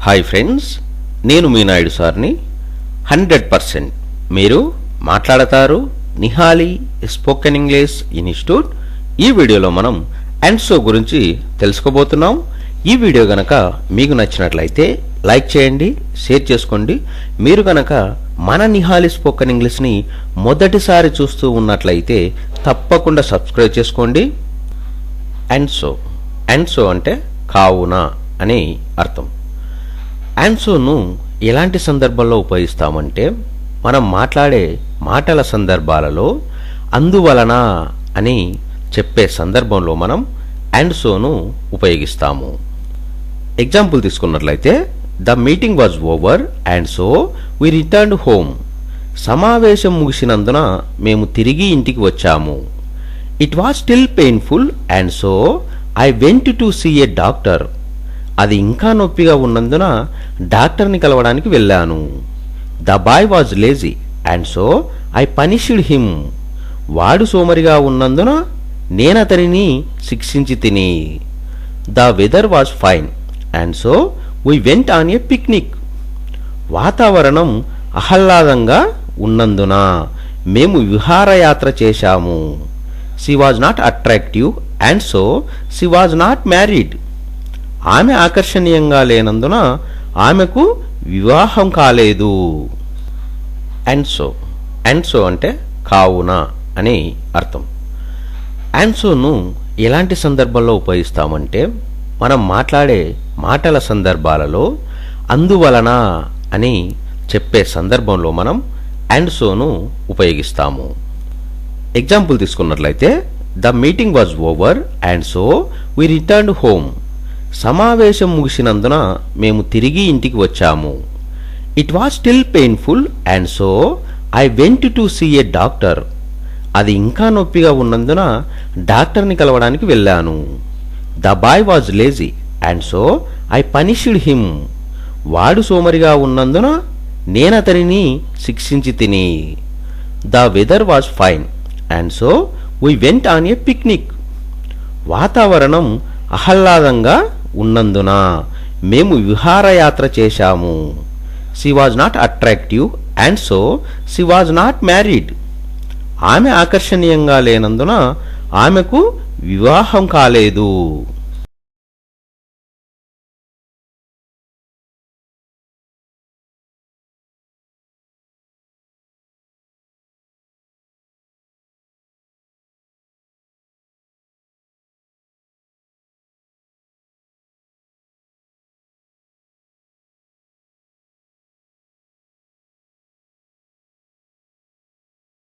Hi friends, నేను మీ నాయుడు సార్ని. 100% మీరు మాట్లాడతారు నిహాలి స్పోకెన్ ఇంగ్లీష్ ఇన్స్టిట్యూట్. ఈ వీడియోలో మనం అండ్ సో గురించి తెలుసుకోబోతున్నాం. ఈ వీడియో గనక మీకు నచ్చినట్లయితే లైక్ చేయండి, షేర్ చేసుకోండి. మీరు గనక మన నిహాలి స్పోకెన్ ఇంగ్లీష్ని మొదటిసారి చూస్తూ ఉన్నట్లయితే తప్పకుండా సబ్స్క్రైబ్ చేసుకోండి. అండ్ సో అంటే కావున అని అర్థం. అండ్ సోను ఎలాంటి సందర్భంలో ఉపయోగిస్తామంటే, మనం మాట్లాడే మాటల సందర్భాలలో అందువలన అని చెప్పే సందర్భంలో మనం అండ్ సోను ఉపయోగిస్తాము. ఎగ్జాంపుల్ తీసుకున్నట్లయితే, the meeting was over and so we returned home. సమావేశం ముగిసినందున మేము తిరిగి ఇంటికి వచ్చాము. It was still painful and so I went to see a doctor. అది ఇంకా నొప్పిగా ఉన్నందున డాక్టర్ని కలవడానికి వెళ్ళాను. The boy was lazy and so I punished him. వాడు సోమరిగా ఉన్నందున నేనతనిని శిక్షించి తిని. The weather was fine and so we went on a picnic. వాతావరణం ఆహ్లాదంగా ఉన్నందున మేము విహారయాత్ర చేశాము. She was not attractive and so she was not married. ఆమె ఆకర్షణీయంగా లేనందున ఆమెకు వివాహం కాలేదు. అండ్ సో అంటే కావున అని అర్థం. అండ్ సోను ఎలాంటి సందర్భంలో ఉపయోగిస్తామంటే, మనం మాట్లాడే మాటల సందర్భాలలో అందువలన అని చెప్పే సందర్భంలో మనం అండ్ సోను ఉపయోగిస్తాము. ఎగ్జాంపుల్ తీసుకున్నట్లయితే, the meeting was over and so we returned home. సమావేశం ముగిసినందున మేము తిరిగి ఇంటికి వచ్చాము. It was still painful and so I went to see a doctor. అది ఇంకా నొప్పిగా ఉన్నందున డాక్టర్ని కలవడానికి వెళ్ళాను. The boy was lazy and so I punished him. వాడు సోమరిగా ఉన్నందున నేనతనిని శిక్షించి తిని. The weather was fine and so we went on a picnic. వాతావరణం ఆహ్లాదంగా ఉన్నందున మేము విహారయాత్ర చేశాము. She was not attractive and so she was not married. ఆమె ఆకర్షణీయంగా లేనందున ఆమెకు వివాహం కాలేదు.